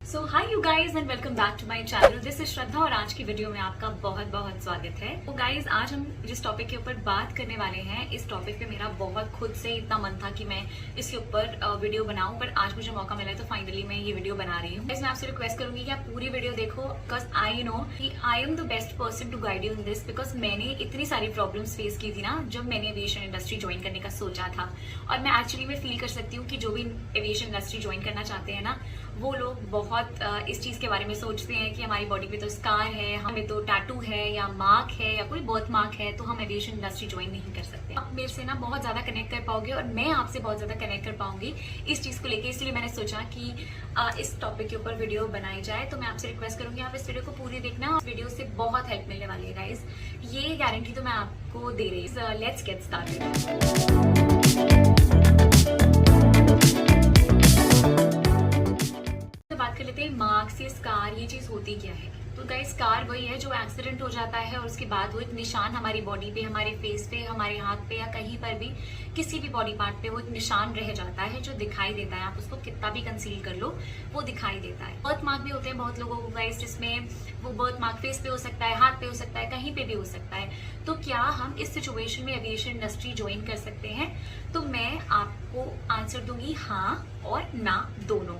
So hi you guys and welcome back to my channel. This is Shraddha और आज की video में आपका बहुत बहुत स्वागत है। तो गाइज आज हम जिस टॉपिक के ऊपर बात करने वाले हैं, इस टॉपिक पे मेरा बहुत खुद से इतना मन था कि मैं इसके ऊपर वीडियो बनाऊं, पर आज मुझे मौका मिला है तो फाइनली मैं ये वीडियो बना रही हूँ। मैं आपसे रिक्वेस्ट करूंगी कि आप पूरी वीडियो देखो, बिकॉज आई नो कि I am the best person to guide you in this, because मैंने इतनी सारी प्रॉब्लम्स फेस की थी ना जब मैंने एविएशन इंडस्ट्री ज्वाइन करने का सोचा था। और मैं एक्चुअली में फील कर सकती हूँ कि जो भी एविएशन इंडस्ट्री ज्वाइन करना चाहते हैं ना, वो लोग बहुत इस चीज के बारे में सोचते हैं कि हमारी बॉडी पे तो स्कार है, हमें तो टैटू है या मार्क है या कोई बर्थ मार्क है, तो हम एविएशन इंडस्ट्री ज्वाइन नहीं कर सकते। आप मेरे से ना बहुत ज्यादा कनेक्ट कर पाओगे और मैं आपसे बहुत ज्यादा कनेक्ट कर पाऊंगी इस चीज को लेके, इसलिए मैंने सोचा कि इस टॉपिक के ऊपर वीडियो बनाई जाए। तो मैं आपसे रिक्वेस्ट करूंगी आप इस वीडियो को पूरी देखना, इस वीडियो से बहुत हेल्प मिलने वाली है गाइज, ये गारंटी तो मैं आपको दे रही हूँ। Let's get started. बात कर लेते हैं मार्क्स या स्कार, ये चीज होती क्या है। तो गाइस स्कार वही है जो एक्सीडेंट हो जाता है और उसके बाद वो एक निशान हमारी बॉडी पे, हमारे फेस पे, हमारे हाथ पे या कहीं पर भी किसी भी बॉडी पार्ट पे वो एक निशान रह जाता है जो दिखाई देता है। आप उसको कितना भी कंसील कर लो वो दिखाई देता है। बर्थ मार्क भी होते हैं बहुत लोगों को गाइस, जिसमें वो बर्थ मार्क फेस पे हो सकता है, हाथ पे हो सकता है, कहीं पे भी हो सकता है। तो क्या हम इस सिचुएशन में एविएशन इंडस्ट्री ज्वाइन कर सकते हैं? तो मैं आपको आंसर दूंगी हाँ और ना दोनों।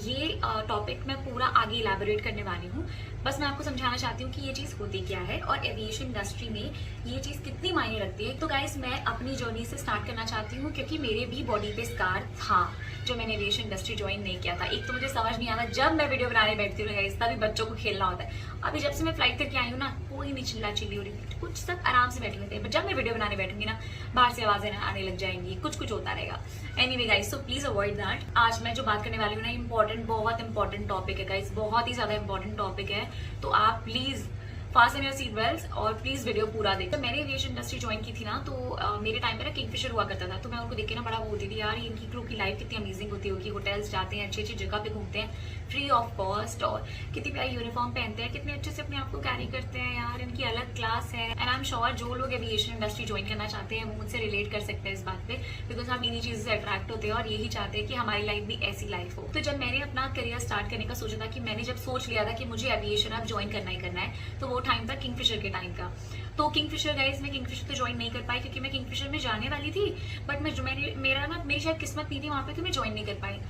ये टॉपिक मैं पूरा आगे इलैबोरेट करने वाली हूँ, बस मैं आपको समझाना चाहती हूँ कि ये चीज होती क्या है और एविएशन इंडस्ट्री में ये चीज कितनी मायने रखती है। तो गाइस मैं अपनी जर्नी से स्टार्ट करना चाहती हूँ, क्योंकि मेरे भी बॉडी पे स्कार था जो मैंने एविएशन इंडस्ट्री ज्वाइन नहीं किया था। एक तो मुझे समझ नहीं आता, जब मैं वीडियो बनाने बैठती हूँ गाइस तभी बच्चों को खेलना होता है। अभी जब से मैं फ्लाइट करके आई हूँ ना, कोई नहीं चिल्ला चिल्ली हो रही, कुछ सब आराम से बैठे होते हैं। जब मैं वीडियो बनाने बैठूंगी ना, बाहर से आवाजें आने लग जाएंगी, कुछ होता रहेगा। Anyway guys, so please avoid that. आज मैं जो बात करने वाली हूँ ना, बहुत इंपॉर्टेंट टॉपिक है गाइस, बहुत ही ज्यादा इंपॉर्टेंट टॉपिक है। तो आप please fast your seat belts और प्लीज वीडियो पूरा देखो। मैंने एविएशन इंडस्ट्री ज्वाइन की थी ना, तो मेरे टाइम पे ना किंगफिशर हुआ करता था, तो मैं उनको देख के ना बड़ा वो होती थी, यार इनकी क्रू की लाइफ कितनी अमेजिंग होती होगी। होटल्स जाते हैं, अच्छी अच्छी जगह पे घूमते हैं फ्री ऑफ कॉस्ट, और कितनी प्यारी यूनिफॉर्म पहनते हैं, कितने अच्छे से अपने आप को कैरी करते हैं। यार इनकी अलग क्लास है। एंड आई एम श्योर जो लोग एविएशन इंडस्ट्री ज्वाइन करना चाहते हैं वो मुझसे रिलेट कर सकते हैं इस बात पे, बिकॉज हम इन्हीं चीजों से अट्रैक्ट होते हैं और यही चाहते हैं कि हमारी लाइफ भी ऐसी लाइफ हो। तो जब मैंने अपना करियर स्टार्ट करने का सोचा था, कि मैंने जब सोच लिया था कि मुझे एविएशन अब ज्वाइन करना ही करना है, तो वो टाइम था किंगफिशर के टाइम का। तो किंगफिशर गाइस, मैं किंगफिशर तो ज्वाइन नहीं कर पाई, क्योंकि मैं किंगफिशर में जाने वाली थी, बट मेरी शायद किस्मत नहीं थी वहां पे, तो मैं ज्वाइन नहीं कर पाई।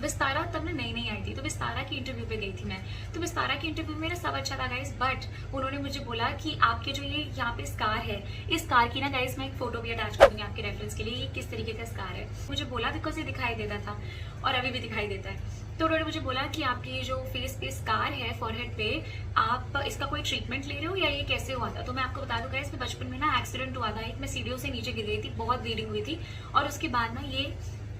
विस्तारा तब मैं नई आई थी, तो विस्तारा की इंटरव्यू पे गई थी मैं। तो विस्तारा की इंटरव्यू में मेरा सब अच्छा था गाइस, बट उन्होंने मुझे बोला कि आपके जो ये यहाँ पे स्कार है, इस स्कार की ना गाइस मैं एक फोटो भी अटैच करूंगी आपके रेफरेंस के लिए, ये किस तरीके का स्कार है। मुझे बोला बिकॉज ये दिखाई देता था और अभी भी दिखाई देता है। तो उन्होंने मुझे बोला कि आपकी जो फेस पे स्कार है फॉरहेड पे, आप इसका कोई ट्रीटमेंट ले रहे हो या ये कैसे हुआ था? तो मैं आपको बता दूं गाइस, बचपन में ना एक्सीडेंट हुआ था एक, मैं सीढ़ियों से नीचे गिर गई थी, बहुत ब्लीडिंग हुई थी, और उसके बाद ना ये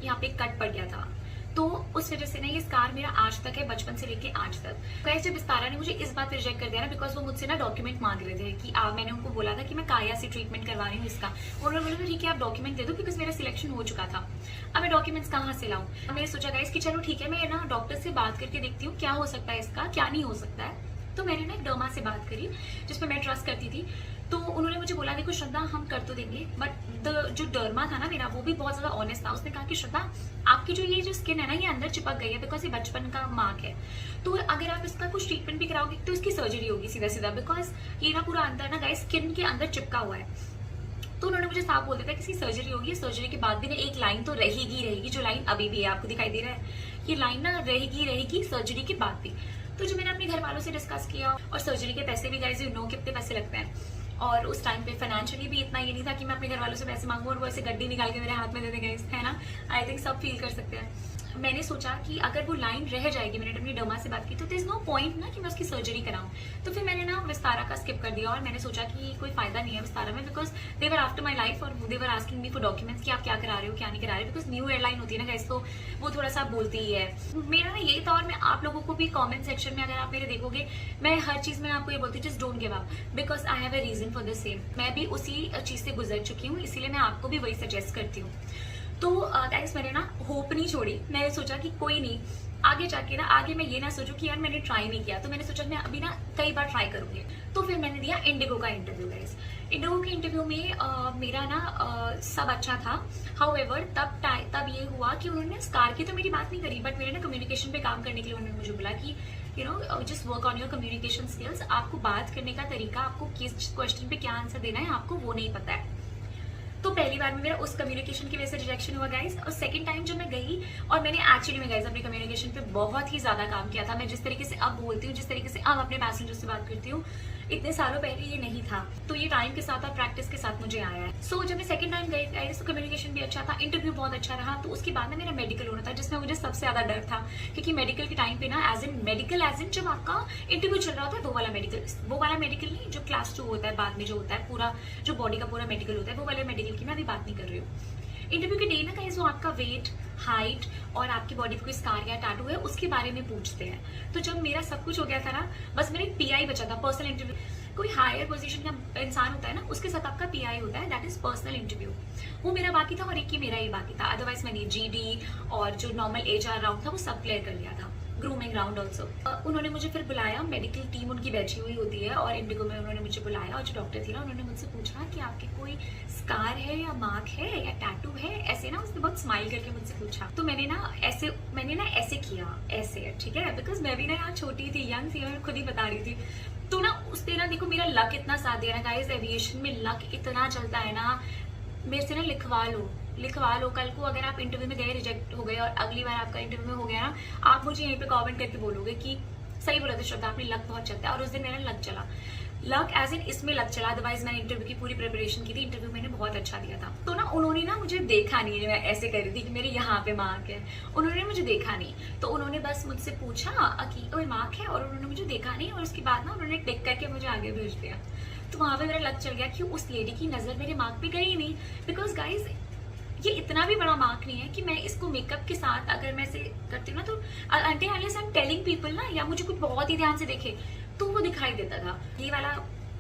यहाँ पे कट पड़ गया था। तो उस वजह से ना ये स्कार मेरा आज तक है, बचपन से लेके आज तक। गाइस जब विस्तारा ने मुझे इस बात पे रिजेक्ट कर दिया ना, बिकॉज वो मुझसे ना डॉक्यूमेंट मांग रहे थे कि मैंने उनको बोला था कि मैं काया से ट्रीटमेंट करवा रही हूँ इसका। उन्होंने बोला ठीक है आप डॉक्यूमेंट दे दो, बिकॉज मेरा सिलेक्शन हो चुका था। अब मैं डॉक्यूमेंट्स कहाँ से लाऊं? मैंने सोचा गाइस कि चलो ठीक है, मैं ना डॉक्टर से बात करके देखती हूँ क्या हो सकता है इसका, क्या नहीं हो सकता है। तो मैंने ना एक डर्मा से बात करी जिसपे मैं ट्रस्ट करती थी। तो उन्होंने मुझे बोला देखो श्रद्धा हम कर तो देंगे, बट जो डर्मा था ना मेरा, वो भी बहुत ज्यादा ऑनेस्ट था। उसने कहा कि श्रद्धा आपकी जो ये जो स्किन है ना, ये अंदर चिपक गई है, बिकॉज ये बचपन का मार्क है। तो अगर आप इसका कुछ ट्रीटमेंट भी कराओगे तो इसकी सर्जरी होगी सीधा सीधा, बिकॉज ये ना पूरा अंदर ना गाइस स्किन के अंदर चिपका हुआ है। तो उन्होंने मुझे साफ बोल दिया था किसी सर्जरी होगी, सर्जरी के बाद भी ना एक लाइन तो रहेगी, जो लाइन अभी भी है आपको दिखाई दे रहा है, ये लाइन ना रहेगी सर्जरी के बाद भी। तो जो मैंने अपने घर वालों से डिस्कस किया, और सर्जरी के पैसे भी गाइस यू नो कितने पैसे लगते हैं, और उस टाइम पे फाइनेंशियली भी इतना ये नहीं था कि मैं अपने घर वालों से पैसे मांगू और वो ऐसे गड्डी निकाल के मेरे हाथ में दे देंगे, है ना। आई थिंक सब फील कर सकते हैं। मैंने सोचा कि अगर वो लाइन रह जाएगी, मैंने अपनी डर्मा से बात की, तो देयर इज नो पॉइंट ना कि मैं उसकी सर्जरी कराऊं। तो फिर मैंने ना विस्तारा का स्किप कर दिया, और मैंने सोचा कि कोई फायदा नहीं है विस्तारा में, because they were after my life और they were asking me for documents कि आप क्या करा रहे हो क्या नहीं करा रहे, बिकॉज न्यू एयरलाइन होती है ना गाइस, तो वो थोड़ा सा बोलती ही है। मेरा ना यही था, और मैं आप लोगों को भी कॉमेंट सेक्शन में अगर आप मेरे देखोगे, मैं हर चीज में आपको ये बोलती हूँ just don't give up, because I have a reason for the same. मैं भी उसी चीज से गुजर चुकी हूँ, इसीलिए मैं आपको भी वही सजेस्ट करती हूँ। तो गाइस मैंने ना होप नहीं छोड़ी, मैंने सोचा कि कोई नहीं, आगे जाके ना, आगे मैं ये ना सोचूं कि यार मैंने ट्राई नहीं किया, तो मैंने सोचा मैं अभी ना कई बार ट्राई करूंगी। तो फिर मैंने दिया इंडिगो का इंटरव्यू गाइस। इंडिगो के इंटरव्यू में मेरा ना सब अच्छा था। हाउएवर तब ये हुआ कि उन्होंने स्कार की तो मेरी बात नहीं करी, बट मेरे ना कम्युनिकेशन पे काम करने के लिए उन्होंने मुझे बोला कि just work on your communication skills. आपको बात करने का तरीका, आपको किस क्वेश्चन पे क्या आंसर देना है, आपको वो नहीं पता है। तो पहली बार में मेरा उस कम्युनिकेशन की वजह से रिजेक्शन हुआ गाइस। और सेकंड टाइम जब मैं गई, और मैंने एक्चुअली में गाइस अपने कम्युनिकेशन पे बहुत ही ज्यादा काम किया था। मैं जिस तरीके से अब बोलती हूँ, जिस तरीके से अब अपने पैसेंजर से बात करती हूँ, इतने सालों पहले ये नहीं था। तो ये टाइम के साथ और प्रैक्टिस के साथ मुझे आया है। सो जब मैं सेकंड टाइम गई गाइस, तो कम्युनिकेशन भी अच्छा था, इंटरव्यू बहुत अच्छा रहा। तो उसके बाद ना मेरा मेडिकल होना था, जिसमें मुझे सबसे ज्यादा डर था, क्योंकि मेडिकल के टाइम पे ना एज इन जब आपका इंटरव्यू चल रहा होता है, वो वाला मेडिकल नहीं, जो क्लास 2 होता है बाद में, जो होता है पूरा, जो बॉडी का पूरा मेडिकल होता है, वो वाले मेडिकल की मैं अभी बात नहीं कर रही हूँ। इंटरव्यू के डे ना गाइस वो आपका वेट, हाइट और आपकी बॉडी पे कोई स्कार या टैटू है उसके बारे में पूछते हैं। तो जब मेरा सब कुछ हो गया था ना, बस मेरा पीआई बचा था, पर्सनल इंटरव्यू। कोई हायर पोजीशन का इंसान होता है ना, उसके साथ आपका पीआई होता है, दैट इज पर्सनल इंटरव्यू। वो मेरा बाकी था और एक ही मेरा ही बाकी था। अदरवाइज मैंने जीडी और जो नॉर्मल एचआर राउंड था वो सब क्लियर कर लिया था, ग्रूमिंग राउंड ऑल्सो। उन्होंने मुझे फिर बुलाया, मेडिकल टीम उनकी बैठी हुई होती है, और इंडिगो में उन्होंने मुझे बुलाया, और जो डॉक्टर थी ना, उन्होंने मुझसे पूछा कि आपके कोई स्कार है या मार्क है या टैटू है, ऐसे ना उसने बहुत स्माइल करके मुझसे पूछा। तो मैंने ना ऐसे किया, ऐसे, ठीक है, बिकॉज मैं भी ना यहाँ छोटी थी, यंग थी, मैं खुद ही बता रही थी। तो ना उसने ना, देखो मेरा लक इतना साथ दे रहा है गाइस, एविएशन में लक इतना चलता है ना, मेरे से ना लिखवा लो। कल को अगर आप इंटरव्यू में गए, रिजेक्ट हो गए, और अगली बार आपका इंटरव्यू में हो गया ना, आप मुझे यहीं पे कमेंट करके बोलोगे कि सही बोला था श्रद्धा, आपने लक बहुत चलता है। और उस दिन मेरा लक चला, लक एज इन इसमें लक चला, अदरवाइज मैंने इंटरव्यू की पूरी प्रिपरेशन की थी, इंटरव्यू मैंने बहुत अच्छा दिया था। तो ना उन्होंने ना मुझे देखा नहीं है, मैं ऐसे कर रही थी कि मेरे यहाँ पे मार्क है, उन्होंने मुझे देखा नहीं। तो उन्होंने बस मुझसे पूछा कि कोई मार्क है, और उन्होंने मुझे देखा नहीं, और उसके बाद ना उन्होंने टिक करके मुझे आगे भेज दिया। तो वहां पे मेरा लक चल गया कि उस लेडी की नजर मेरे मार्क पे गई नहीं, बिकॉज गाइज ये इतना भी बड़ा मार्क नहीं है कि मैं इसको मेकअप के साथ अगर मैं इसे करती हूँ ना, तो until unless I am telling people ना, या मुझे कुछ बहुत ही ध्यान से देखे तो वो दिखाई देता था। ये वाला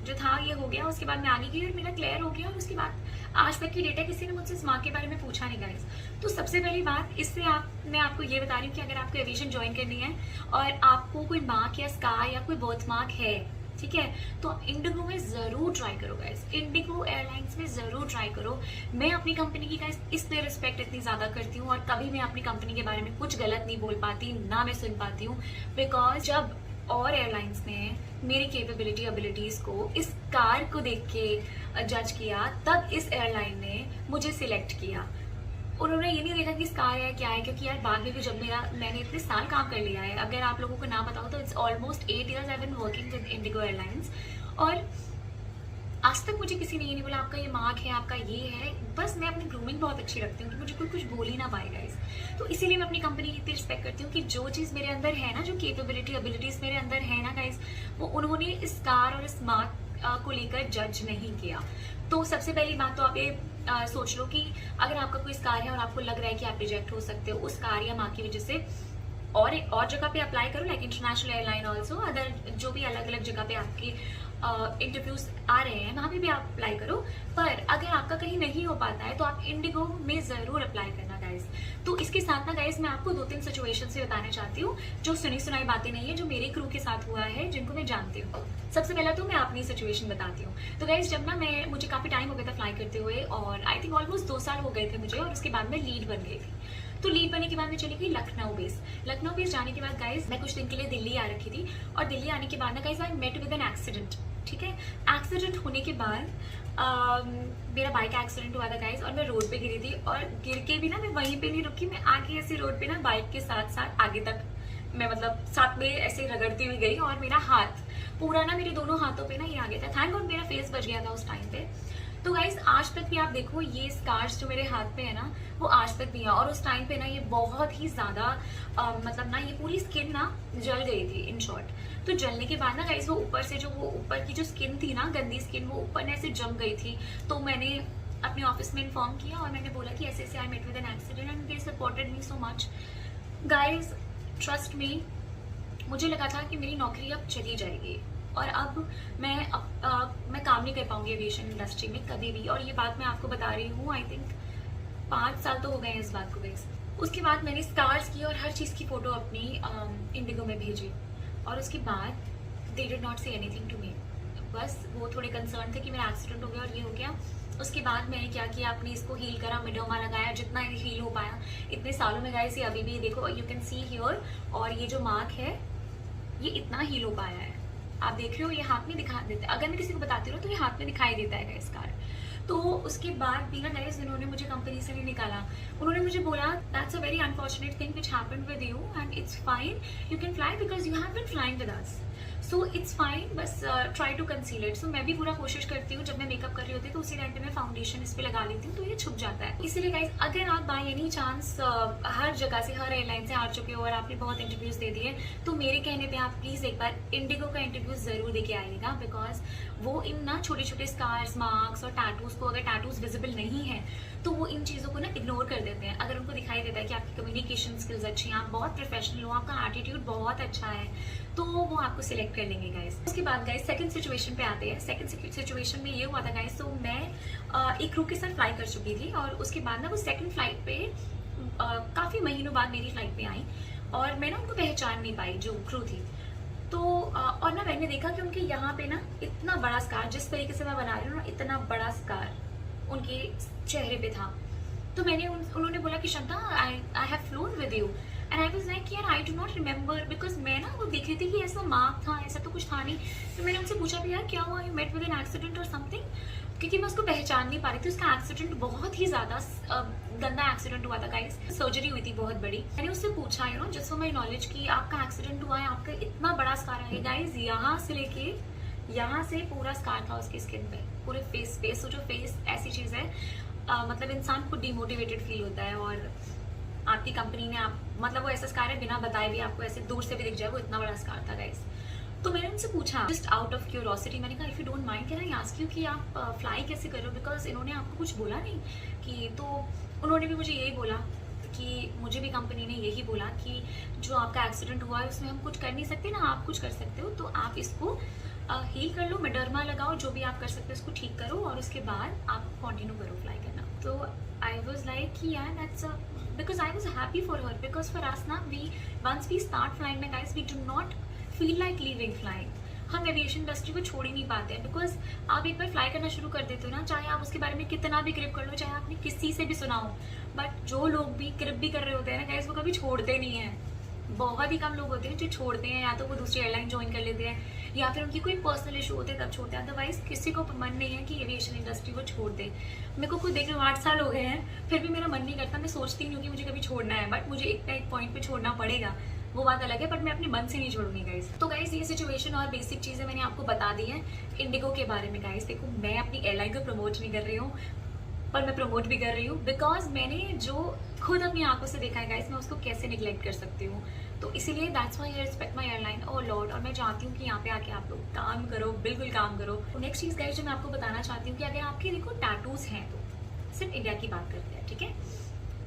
जो था ये हो गया, उसके बाद मैं आगे गई और मेरा क्लियर हो गया, और उसके बाद आज तक की डेटा किसी ने मुझसे इस मार्क के बारे में पूछा नहीं गाइस। तो सबसे पहली बात इससे मैं आपको ये बता रही हूँ कि अगर आपको एविएशन ज्वाइन करनी है और आपको कोई मार्क या स्कार या कोई बर्थ मार्क है, ठीक है, तो आप इंडिगो में जरूर ट्राई करो गाइस, इंडिगो एयरलाइंस में जरूर ट्राई करो। मैं अपनी कंपनी की गाइस इसलिए रिस्पेक्ट इतनी ज्यादा करती हूँ, और कभी मैं अपनी कंपनी के बारे में कुछ गलत नहीं बोल पाती, ना मैं सुन पाती हूँ, बिकॉज जब और एयरलाइंस ने मेरी कैपेबिलिटी एबिलिटीज को इस कार को देख के जज किया, तब इस एयरलाइन ने मुझे सिलेक्ट किया। उन्होंने ये नहीं देखा कि स्कार है क्या है, क्योंकि यार बाद में भी जब मैंने इतने साल काम कर लिया है, अगर आप लोगों को ना बताओ तो it's almost 8 years I been working with IndiGo airlines, और आज तक मुझे किसी ने ये नहीं बोला आपका ये मार्क है, आपका ये है। बस मैं अपनी ग्रूमिंग बहुत अच्छी रखती हूँ कि मुझे कोई कुछ बोल ही ना पाएगा इस, तो इसीलिए मैं अपनी कंपनी की इतनी रिस्पेक्ट करती हूँ कि जो चीज़ मेरे अंदर है ना, जो कैपेबिलिटी एबिलिटीज मेरे अंदर है ना गाइस, वो उन्होंने इस कार और इस मार्क को लेकर जज नहीं किया। तो सबसे पहली बात तो आप ये सोच लो कि अगर आपका कोई स्कार है और आपको लग रहा है कि आप रिजेक्ट हो सकते हो उस कार या मार्क की वजह से, और जगह पे अप्लाई करो, like international airline also, other जो भी अलग अलग जगह पे आपकी इंटरव्यूज आ रहे हैं वहां पे भी आप अप्लाई करो। पर अगर आपका कहीं नहीं हो पाता है तो आप इंडिगो में जरूर अप्लाई करना गाइस। तो इसके साथ ना गाइस मैं आपको 2-3 सिचुएशन से बताना चाहती हूँ, जो सुनी सुनाई बातें नहीं है, जो मेरे क्रू के साथ हुआ है, जिनको मैं जानती हूँ। सबसे पहला तो मैं अपनी सिचुएशन बताती हूँ। तो गाइस जब ना मुझे काफी टाइम हो गया था फ्लाई करते हुए, और आई थिंक ऑलमोस्ट 2 साल हो गए थे मुझे, और उसके बाद मैं लीड बन गई थी। तो लीड बनने के बाद मैं चली गई लखनऊ बेस जाने के बाद गाइस मैं कुछ दिन के लिए दिल्ली आ रखी थी, और दिल्ली आने के बाद ना guys I met with an accident, ठीक है। एक्सीडेंट होने के बाद मेरा बाइक एक्सीडेंट हुआ था गाइस, और मैं रोड पे गिरी थी, और गिर के भी ना मैं वहीं पे नहीं रुकी, मैं आगे ऐसे रोड पे ना बाइक के साथ साथ आगे तक मैं मतलब साथ में ऐसे रगड़ती हुई गई, और मेरा हाथ पूरा ना, मेरे दोनों हाथों पे ना ये आ गया था। थैंक गॉड मेरा फेस बच गया था उस टाइम पे। तो गाइस आज तक भी आप देखो ये स्कार्स जो मेरे हाथ पे है ना, वो आज तक भी है, और उस टाइम पे ना ये बहुत ही ज्यादा मतलब ना ये पूरी स्किन ना जल गई थी इन शॉर्ट। तो जलने के बाद ना गाइस वो ऊपर से वो ऊपर की जो स्किन थी ना, गंदी स्किन, वो ऊपर ऐसे जम गई थी। तो मैंने अपने ऑफिस में इन्फॉर्म किया, और मैंने बोला कि ऐसे I met with an accident and they supported me so much guys. Trust me, मुझे लगा था कि मेरी नौकरी अब चली जाएगी, और अब मैं काम नहीं कर पाऊंगी एविएशन इंडस्ट्री में कभी भी। और ये बात मैं आपको बता रही हूँ, आई थिंक 5 साल तो हो गए हैं इस बात को गाइस। उसके बाद मैंने स्कार्स की और हर चीज़ की फ़ोटो अपनी इंडिगो में भेजी, और उसके बाद they did not say anything to me. बस वो थोड़े कंसर्न थे कि मेरा एक्सीडेंट हो गया और ये हो गया। उसके बाद मैंने क्या किया, अपने इसको हील करा, मिडोमा लगाया जितना हील हो पाया इतने सालों में। गाइस ये अभी भी देखो, यू कैन सी हियर, और ये जो मार्क है ये इतना हील हो पाया है। आप देख रहे हो, ये हाथ में दिखा देते, अगर मैं किसी को बताती हूँ तो ये हाथ में दिखाई देता है गाइस कार। तो उसके बाद भी ना गाइस, उन्होंने मुझे कंपनी से नहीं निकाला। उन्होंने मुझे बोला that's a very unfortunate thing which happened with you and it's fine, you can fly because you have been flying with us, so it's fine, बस try to conceal it. So मैं भी पूरा कोशिश करती हूँ, जब मैं मेकअप कर रही होती हूँ तो उसी टाइम पे मैं फाउंडेशन इस पे लगा लेती हूँ तो ये छुप जाता है। इसीलिए गाइस, अगर आप बाय एनी चांस हर जगह से, हर एयरलाइन से हार चुके हो और आपने बहुत इंटरव्यूज दे दिए, तो मेरे कहने पे आप प्लीज एक बार इंडिगो का इंटरव्यू जरूर देके आइएगा, बिकॉज वो इन ना छोटे छोटे स्कार्स, मार्क्स और टैटूज को, अगर टैटूज विजिबल नहीं है तो वो इन चीज़ों को ना इग्नोर कर देते हैं। अगर उनको दिखाई देता है कि आपकी कम्युनिकेशन स्किल्स अच्छी हैं, आप बहुत प्रोफेशनल हो, आपका एटीट्यूड बहुत अच्छा है, तो वो आपको सिलेक्ट कर लेंगे गाइस। उसके बाद गाइस सेकंड सिचुएशन पे आते हैं। सेकंड सिचुएशन में ये हुआ था गाइस, तो मैं एक क्रू के साथ फ्लाई कर चुकी थी, और उसके बाद ना वो सेकंड फ्लाइट पे काफ़ी महीनों बाद मेरी फ्लाइट पे आई, और मैं ना उनको पहचान नहीं पाई जो क्रू थी। तो और ना मैंने देखा कि उनके यहाँ पे ना इतना बड़ा स्कार, जिस तरीके से मैं बना रही हूँ ना, इतना बड़ा स्कार उनके चेहरे पे था। तो मैंने उन्होंने बोला कि Shraddha, I have flown with you, and I was like यार I do not remember, because मैं ना वो देख रही थी कि ऐसा मार्क था, ऐसा तो कुछ था नहीं। तो मैंने उनसे पूछा भी यार क्या हुआ, you met with an accident or something, क्योंकि मैं उसको पहचान नहीं पा रही थी। उसका एक्सीडेंट बहुत ही ज्यादा गंदा एक्सीडेंट हुआ था गाइस, सर्जरी हुई थी बहुत बड़ी। मैंने उससे पूछा you know just for my knowledge कि आपका एक्सीडेंट हुआ है, आपका इतना बड़ा स्कार है गाइस, यहाँ से लेके यहाँ से पूरा स्कार था उसकी स्किन पे, पूरे फेस पे। सो जो फेस ऐसी चीज है, मतलब इंसान को डिमोटिवेटेड फील होता है, और आपकी कंपनी ने आप मतलब वो ऐसा स्कार है बिना बताए भी आपको ऐसे दूर से भी दिख जाए, वो इतना बड़ा स्कार था गाइस। तो मैंने उनसे पूछा जस्ट आउट ऑफ क्यूरोसिटी, मैंने कहा if you don't mind can I ask you कि आप फ्लाई कैसे कर रहे हो, बिकॉज इन्होंने आपको कुछ बोला नहीं कि। तो उन्होंने भी मुझे यही बोला कि मुझे भी कंपनी ने यही बोला कि जो आपका एक्सीडेंट हुआ है उसमें हम कुछ कर नहीं सकते ना, आप कुछ कर सकते हो, तो आप इसको हील कर लो, मिडर्मा लगाओ, जो भी आप कर सकते हो उसको ठीक करो, और उसके बाद आप कंटिन्यू करो फ्लाई करना। तो आई वॉज लाइक कि यार that's because I was happy for her, because for us ना we once we start flying ना guys, we do not feel like leaving flying. हम एविएशन इंडस्ट्री को छोड़ ही नहीं पाते हैं, बिकॉज आप एक बार फ्लाई करना शुरू कर देते हो ना, चाहे आप उसके बारे में कितना भी क्रिप कर लो, चाहे आपने किसी से भी सुना हो, बट जो लोग भी क्रिप भी कर रहे होते हैं ना गाइस, वो कभी छोड़ते नहीं है। बहुत ही कम लोग होते हैं जो छोड़ते हैं, या तो वो दूसरी एयरलाइन ज्वाइन कर लेते हैं, या फिर उनकी कोई पर्सनल इशू होते हैं तब छोड़ते हैं, अदरवाइज किसी को मन नहीं है कि एविएशन इंडस्ट्री को छोड़ दे। मेरे को खुद देख लो 8 साल हो गए हैं, फिर भी मेरा मन नहीं करता, मैं सोचती नहीं हूँ कि मुझे कभी छोड़ना है, बट मुझे एक पॉइंट पे छोड़ना पड़ेगा, वो बात अलग है, बट मैं अपने मन से नहीं छोड़ूंगी गाइस। तो गाइस ये सिचुएशन और बेसिक चीजें मैंने आपको बता दी है इंडिगो के बारे में। गाइस देखो, मैं अपनी एयरलाइन को प्रमोट नहीं कर रही हूँ, पर मैं प्रमोट भी कर रही हूँ, बिकॉज मैंने जो खुद अपनी आंखों से देखा है गाइस, मैं उसको कैसे निगलेक्ट कर सकती हूँ। तो इसीलिए that's why I respect my airline और लॉर्ड, और मैं चाहती हूँ कि यहाँ पे आके आप लोग काम करो, बिल्कुल काम करो। नेक्स्ट चीज गाइस जो मैं आपको बताना चाहती हूँ कि अगर आपके देखो टैटूज हैं, तो सिर्फ इंडिया की बात करते हैं, ठीक है।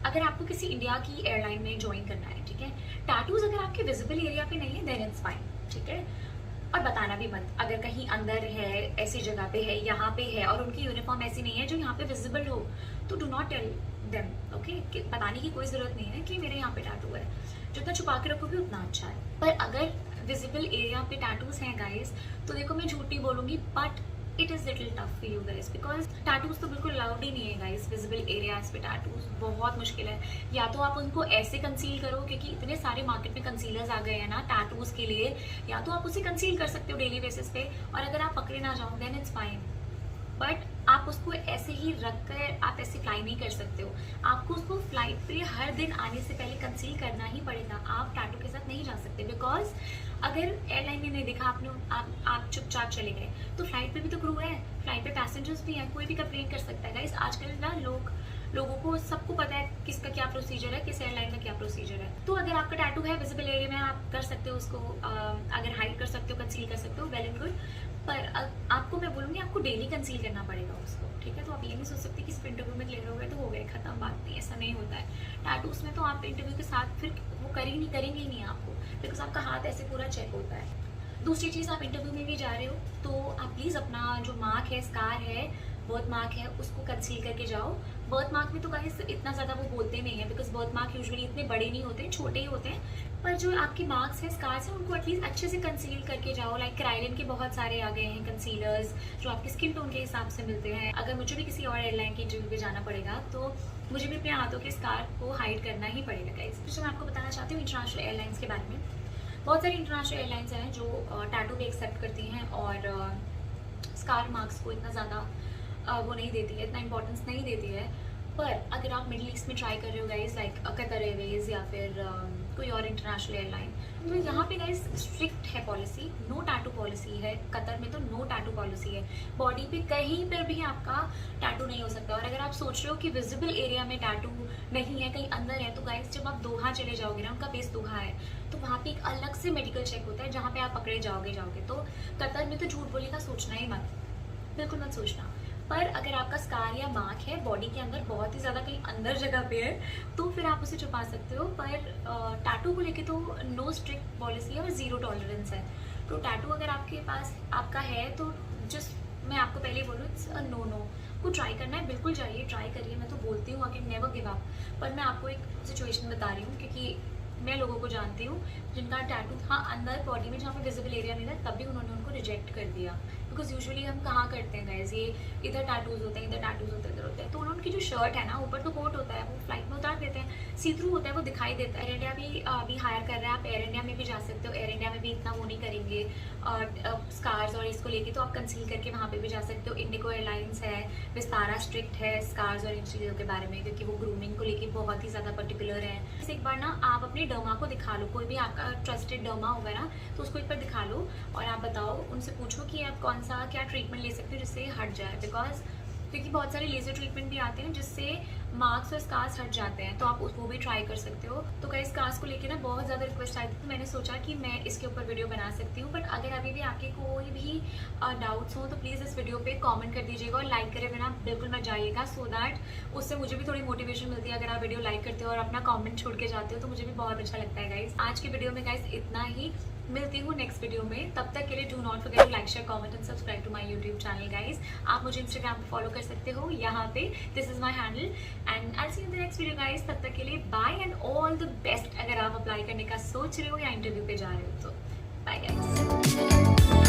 अगर आपको किसी इंडिया की एयरलाइन में ज्वाइन करना है, ठीक है, टैटूज अगर आपके विजिबल एरिया पे नहीं है देन इट्स फाइन, ठीक है। और बताना भी मत, अगर कहीं अंदर है, ऐसी जगह पे है, यहाँ पे है, और उनकी यूनिफॉर्म ऐसी नहीं है जो यहाँ पे विजिबल हो, तो do not tell them, okay. बताने की कोई जरूरत नहीं है कि मेरे यहाँ पे टैटू है, जितना छुपा के रखोगे उतना अच्छा है। पर अगर विजिबल एरिया पे टैटूज हैं गाइस, तो देखो मैं झूठ नहीं बोलूंगी, but it is little tough for you guys, because tattoos तो बिल्कुल अलाउड ही नहीं है गाइस विजिबल एरियाज पे, टैटूज बहुत मुश्किल है। या तो आप उनको ऐसे कंसील करो, क्योंकि इतने सारे मार्केट में कंसीलर्स आ गए हैं ना टैटूज के लिए, या तो आप उसे कंसील कर सकते हो डेली बेसिस पे, और अगर आप पकड़े ना जाओ देन इट्स फाइन, बट आप उसको ऐसे ही रख कर आप ऐसे फ्लाई नहीं कर सकते हो। आपको उसको फ्लाइट पे हर दिन आने से पहले कंसील करना ही पड़ेगा, आप टैटू के साथ नहीं जा सकते, बिकॉज अगर एयरलाइन ने नहीं देखा आपने, आप चुपचाप चले गए, तो फ्लाइट पे भी तो क्रू है, फ्लाइट पे पैसेंजर्स भी हैं, कोई भी कंप्लेन कर सकता है गाइस। आजकल ना लोगों को सबको पता है किसका क्या प्रोसीजर है, किस एयरलाइन का क्या प्रोसीजर है। तो अगर आपका टैटू है विजिबल एरिया में, आप कर सकते हो उसको, अगर हाइड कर सकते हो, कंसील कर सकते हो, वेल एंड गुड। पर आपको मैं बोलूँगी आपको डेली कंसील करना पड़ेगा उसको, ठीक है। तो आप ये नहीं सोच सकते कि सिर्फ इंटरव्यू में क्लियर हो गए तो हो गए, खत्म, बात नहीं, ऐसा नहीं होता है। टैटूज में तो आप इंटरव्यू के साथ फिर वो करेंगे ही नहीं आपको, बिकॉज आपका हाथ ऐसे पूरा चेक होता है। दूसरी चीज़, आप इंटरव्यू में भी जा रहे हो तो आप प्लीज़ अपना जो मार्क है, स्कार है, बहुत मार्क है, उसको कंसील करके जाओ, बर्थ मार्क में तो गाइस इतना ज़्यादा वो बोलते नहीं है, बिकॉज बर्थ मार्क यूजुअली इतने बड़े नहीं होते हैं, छोटे ही होते हैं। पर जो आपके मार्क्स हैं, स्कार्स हैं, उनको एटलीस्ट अच्छे से कंसील करके जाओ। लाइक क्राइलिन के बहुत सारे आ गए हैं कंसीलर्स जो आपके स्किन टोन के हिसाब से मिलते हैं। अगर मुझे भी किसी और एयरलाइन की इंटरव्यू पे जाना पड़ेगा तो मुझे भी अपने हाथों के स्कार को हाइड करना ही पड़ेगा गाइस। तो मैं आपको बताना चाहती हूँ इंटरनेशनल एयरलाइंस के बारे में। बहुत सारी इंटरनेशनल एयरलाइंस हैं जो टैटू भी एक्सेप्ट करती हैं और स्कार मार्क्स को इतना ज़्यादा वो नहीं देती है, इतना इंपॉर्टेंस नहीं देती है। पर अगर आप मिडिल ईस्ट में ट्राई कर रहे हो गाइस, लाइक कतर एयरवेज या फिर कोई और इंटरनेशनल एयरलाइन, तो यहाँ पे गाइस स्ट्रिक्ट है पॉलिसी, नो टैटू पॉलिसी है। कतर में तो नो टैटू पॉलिसी है, बॉडी पे कहीं पर भी आपका टैटू नहीं हो सकता। और अगर आप सोच रहे हो कि विजिबल एरिया में टैटू नहीं है, कहीं अंदर है, तो गाइस जब आप दोहा चले जाओगे ना, उनका बेस दोहा है, तो वहाँ पे एक अलग से मेडिकल चेक होता है जहाँ पे आप पकड़े जाओगे। तो कतर में तो झूठ बोलने का सोचना ही मत, बिल्कुल मत सोचना। पर अगर आपका स्कार या मार्क है बॉडी के अंदर, बहुत ही ज़्यादा कहीं अंदर जगह पे है, तो फिर आप उसे छुपा सकते हो। पर टैटू को लेके तो नो स्ट्रिक्ट पॉलिसी है और ज़ीरो टॉलरेंस है। तो टैटू अगर आपके पास आपका है तो जस्ट मैं आपको पहले बोलूँ, इट्स अ नो को ट्राई करना है, बिल्कुल जाइए, ट्राई करिए। मैं तो बोलती हूँ अगेन, नेवर गिव अप। पर मैं आपको एक सिचुएशन बता रही हूँ क्योंकि मैं लोगों को जानती हूँ जिनका टैटू था अंदर बॉडी में जहाँ पे विजिबल एरिया नहीं था, तब भी उन्होंने उनको रिजेक्ट कर दिया। बिकॉज यूजुअली हम कहाँ करते हैं गाइस, ये इधर टैटूज होते हैं, इधर टैटूज होते हैं, इधर होते हैं। तो उनकी जो शर्ट है ना, ऊपर तो कोट होता है, वो फ्लाइट में उतार देते हैं, सी थ्रू होता है, वो दिखाई देता है। एयर इंडिया भी अभी हायर कर रहा है, आप एयर इंडिया में भी जा सकते हो। एयर इंडिया में भी इतना वो नहीं करेंगे और स्कार्स और इसको लेके, तो आप कंसील करके वहाँ पे भी जा सकते हो। इंडिगो एयरलाइंस है, विस्तारा स्ट्रिक्ट है स्कार्स और इन चीज़ों के बारे में, क्योंकि वो ग्रूमिंग को लेके बहुत ही ज़्यादा पर्टिकुलर है। जैसे एक बार ना आप अपने डर्मा को दिखा लो, कोई भी आपका ट्रस्टेड डर्मा होगा ना, तो उसको एक बार दिखा लो और आप बताओ, उनसे पूछो कि आप कौन सा क्या ट्रीटमेंट ले सकते हो जिससे हट जाए। बिकॉज क्योंकि बहुत सारे लेजर ट्रीटमेंट भी आते हैं जिससे मार्क्स और स्कार्स हट जाते हैं, तो आप उसको भी ट्राई कर सकते हो। तो कई स्कार्स को लेके ना बहुत ज़्यादा रिक्वेस्ट आई थी, तो मैंने सोचा कि मैं इसके ऊपर वीडियो बना सकती हूँ। बट अगर अभी भी आपके कोई भी डाउट्स हो तो प्लीज़ इस वीडियो पे कमेंट कर दीजिएगा और लाइक करे बिना बिल्कुल मत जाइएगा, सो दैट उससे मुझे भी थोड़ी मोटिवेशन मिलती है। अगर आप वीडियो लाइक करते हो और अपना कॉमेंट छोड़ के जाते हो तो मुझे भी बहुत अच्छा लगता है गाइज। आज की वीडियो में गाइज इतना ही, मिलती हूँ नेक्स्ट वीडियो में। तब तक के लिए do not forget to like, share, comment and subscribe to my YouTube channel guys. आप मुझे इंस्टाग्राम पे फॉलो कर सकते हो, यहाँ पे this is my handle, and I see you in the next video guys. तब तक के लिए bye and all the best. अगर आप अप्लाई करने का सोच रहे हो या इंटरव्यू पे जा रहे हो तो बाय गाइज।